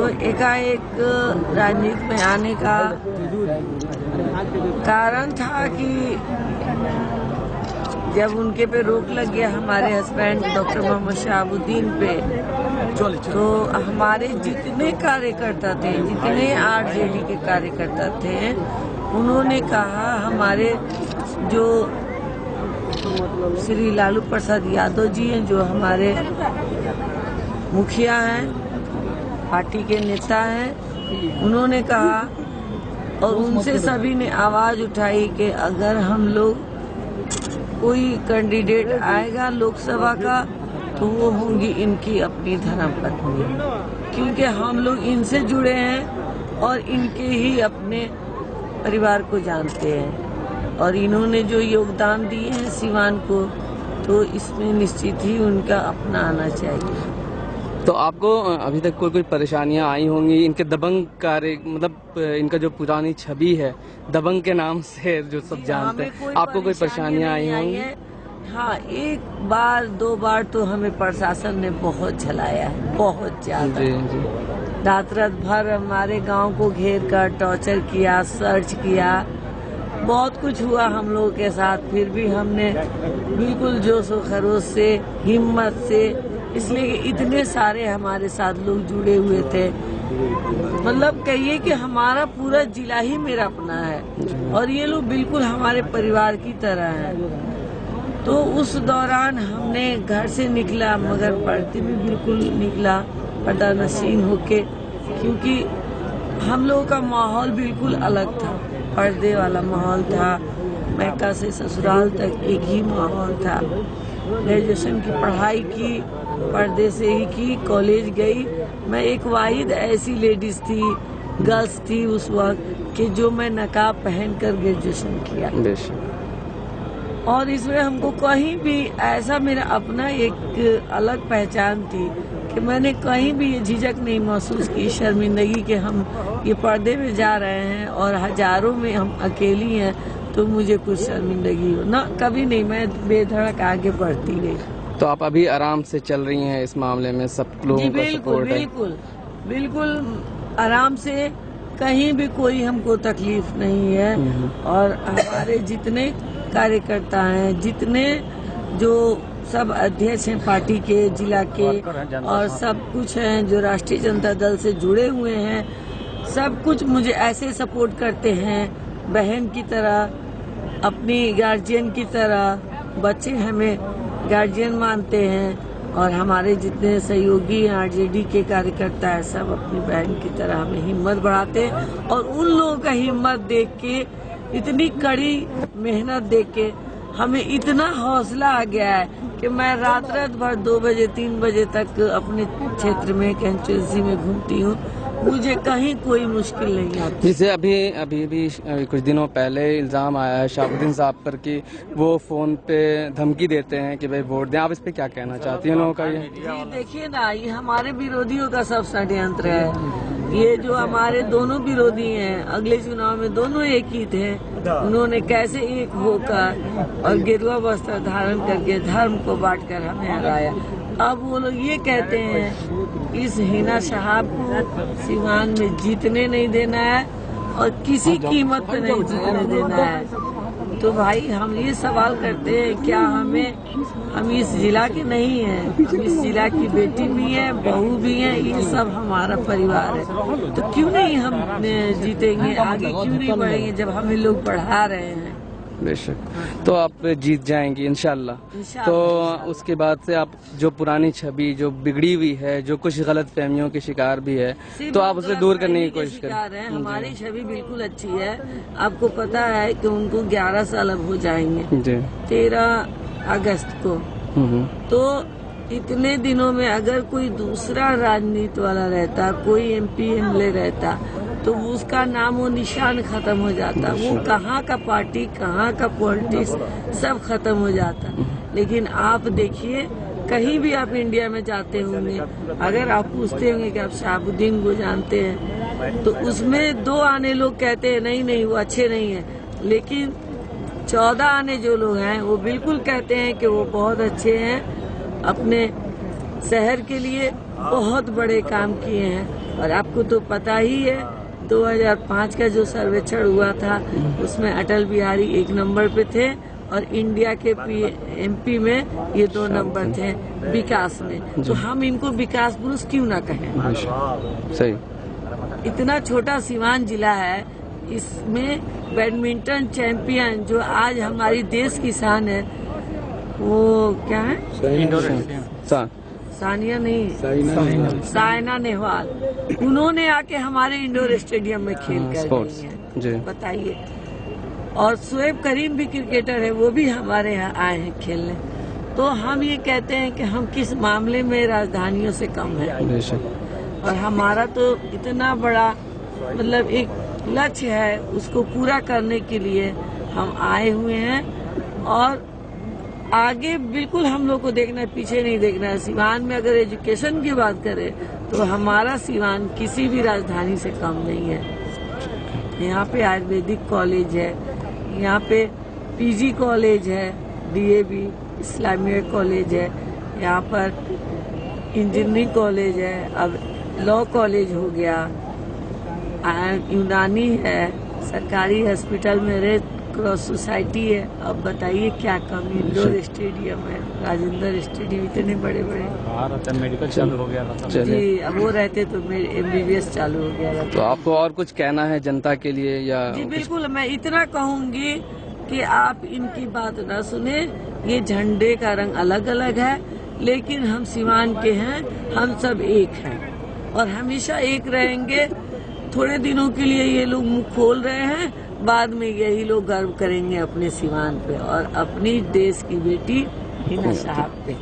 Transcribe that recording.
एकाएक राजनीति में आने का कारण था कि जब उनके पे रोक लग गया हमारे हस्बैंड डॉक्टर मोहम्मद शहाबुद्दीन पे, तो हमारे जितने कार्यकर्ता थे, जितने आरजेडी के कार्यकर्ता थे, उन्होंने कहा हमारे जो श्री लालू प्रसाद यादव जी हैं, जो हमारे मुखिया हैं, पार्टी के नेता हैं, उन्होंने कहा और उनसे सभी ने आवाज उठाई कि अगर हम लोग कोई कैंडिडेट आएगा लोकसभा का तो वो होंगी इनकी अपनी धर्मपत्नी, क्योंकि हम लोग इनसे जुड़े हैं और इनके ही अपने परिवार को जानते हैं और इन्होंने जो योगदान दिए हैं सीवान को, तो इसमें निश्चित ही उनका अपना आना चाहिए। तो आपको अभी तक कोई परेशानियां आई होंगी इनके दबंग कार्य, मतलब इनका जो पुरानी छवि है दबंग के नाम से जो सब जानते हैं, आपको कोई परेशानियां आई होंगी? हाँ, एक बार दो बार तो हमें प्रशासन ने बहुत झलाया है, बहुत ज्यादा। रात रात भर हमारे गांव को घेर कर टॉर्चर किया, सर्च किया, बहुत कुछ हुआ हम लोगों के साथ। फिर भी हमने बिल्कुल जोश और खरोश से, हिम्मत से, इसलिए कि इतने सारे हमारे साथ लोग जुड़े हुए थे, मतलब कहिए कि हमारा पूरा जिला ही मेरा अपना है और ये लोग बिल्कुल हमारे परिवार की तरह हैं। तो उस दौरान हमने घर से निकला, मगर पर्दे में बिल्कुल निकला, पर्दा नशीन होके, क्योंकि हम लोगों का माहौल बिल्कुल अलग था, पर्दे वाला माहौल था। मैका से ससुराल तक एक ही माहौल था। ग्रेजुएशन की पढ़ाई की पर्दे से ही की, कॉलेज गई। मैं एक वाहिद ऐसी लेडीज थी, गर्ल्स थी उस वक्त कि जो मैं नकाब पहनकर ग्रेजुएशन किया। और इसमें हमको कहीं भी ऐसा, मेरा अपना एक अलग पहचान थी कि मैंने कहीं भी ये झिझक नहीं महसूस की, शर्मिंदगी कि हम ये पर्दे में जा रहे हैं और हजारों में हम अकेली हैं तो मुझे कुछ शर्मिंदगी हो ना, कभी नहीं। मैं बेधड़क आगे बढ़ती गई। तो आप अभी आराम से चल रही हैं इस मामले में, सब लोगों का सपोर्ट है? बिल्कुल आराम से, कहीं भी कोई हमको तकलीफ नहीं है। और हमारे जितने कार्यकर्ता हैं, जितने जो सब अध्यक्ष हैं पार्टी के, जिला के, और सब कुछ हैं जो राष्ट्रीय जनता दल से जुड़े हुए हैं, सब कुछ मुझे ऐसे सपोर्ट करते हैं, बहन की तरह, अपनी गार्जियन की तरह। बच्चे हमें गार्जियन मानते हैं और हमारे जितने सहयोगी हैं आरजेडी के कार्यकर्ता है, सब अपनी बहन की तरह हमें हिम्मत बढ़ाते हैं। और उन लोगों का हिम्मत देख के, इतनी कड़ी मेहनत देख के हमें इतना हौसला आ गया है कि मैं रात भर 2 बजे 3 बजे तक अपने क्षेत्र में कंस्टिट्यूएंसी में घूमती हूँ, मुझे कहीं कोई मुश्किल नहीं आती। जैसे अभी कुछ दिनों पहले इल्जाम आया है शहाबुद्दीन साहब पर कि वो फोन पे धमकी देते हैं कि भाई वोट दें, आप इस पे क्या कहना चाहती हैं लोगों का? ये देखिए ना, ये हमारे विरोधियों का सब षड्यंत्र है। ये जो हमारे दोनों विरोधी हैं, अगले चुनाव में दोनों एक ही थे, उन्होंने कैसे एक होकर और गेरुआ वस्त्र धारण करके धर्म को बांटकर हमें हराया। अब वो लोग ये कहते हैं इस हिना साहब को सीवान में जीतने नहीं देना है और किसी कीमत पे नहीं जीतने देना है। तो भाई हम ये सवाल करते हैं, क्या हम इस जिला के नहीं हैं? हम इस जिला की बेटी भी हैं, बहू भी हैं, ये सब हमारा परिवार है। तो क्यों नहीं हम जीतेंगे, आगे क्यों नहीं बढ़ेंगे जब हमें लोग बढ़ा रहे हैं? बेशक, तो आप जीत जाएंगी इंशाल्लाह। तो उसके बाद से आप जो पुरानी छवि जो बिगड़ी हुई है, जो कुछ गलत फहमियों के शिकार भी है, तो आप उसे दूर करने की कोशिश करें। हमारी छवि बिल्कुल अच्छी है। आपको पता है कि उनको 11 साल अब हो जाएंगे 13 अगस्त को। तो इतने दिनों में अगर कोई दूसरा राजनीति वाला रहता, कोई MP MLA रहता, तो उसका नाम वो निशान खत्म हो जाता। वो कहाँ का पार्टी, कहाँ का पॉलिटिक्स, सब खत्म हो जाता। लेकिन आप देखिए, कहीं भी आप इंडिया में जाते होंगे, अगर आप पूछते होंगे कि आप शहाबुद्दीन को जानते हैं, तो उसमें 2 आने लोग कहते हैं नहीं वो अच्छे नहीं है, लेकिन 14 आने जो लोग हैं वो बिल्कुल कहते हैं कि वो बहुत अच्छे हैं, अपने शहर के लिए बहुत बड़े काम किए हैं। और आपको तो पता ही है 2005 का जो सर्वेक्षण हुआ था उसमें अटल बिहारी 1 नंबर पे थे और इंडिया के MP में ये 2 नंबर थे विकास में। तो हम इनको विकास पुरुष क्यों ना कहें। सही। इतना छोटा सीवान जिला है, इसमें बैडमिंटन चैंपियन जो आज हमारी देश की शान है वो क्या है, सानिया नहीं, साइना नेहवाल। उन्होंने आके हमारे इंडोर स्टेडियम में खेल कर गई हैं, बताइए। और शुएब करीम भी क्रिकेटर है, वो भी हमारे यहाँ आए हैं खेलने। तो हम ये कहते हैं कि हम किस मामले में राजधानियों से कम है। और हमारा तो इतना बड़ा मतलब एक लक्ष्य है, उसको पूरा करने के लिए हम आए हुए हैं। और आगे बिल्कुल हम लोग को देखना है, पीछे नहीं देखना है। सिवान में अगर एजुकेशन की बात करें तो हमारा सिवान किसी भी राजधानी से कम नहीं है। यहाँ पे आयुर्वेदिक कॉलेज है, यहाँ पे PG कॉलेज है, DAV इस्लामिक कॉलेज है, यहाँ पर इंजीनियरिंग कॉलेज है, अब लॉ कॉलेज हो गया, यूनानी है, सरकारी हॉस्पिटल में रेड क्रॉस सोसाइटी है। अब बताइए क्या कमी। इंडोर स्टेडियम है, राजेंद्र स्टेडियम, इतने बड़े बड़े मेडिकल चालू हो गया था जी। अब वो रहते तो MBBS चालू हो गया था। तो आपको और कुछ कहना है जनता के लिए या? जी बिल्कुल, मैं इतना कहूँगी कि आप इनकी बात ना सुने। ये झंडे का रंग अलग अलग है, लेकिन हम सिवान के हैं, हम सब एक हैं और हमेशा एक रहेंगे। थोड़े दिनों के लिए ये लोग मुंह खोल रहे हैं, बाद में यही लोग गर्व करेंगे अपने सिवान पे और अपनी देश की बेटी हिना साहब पे।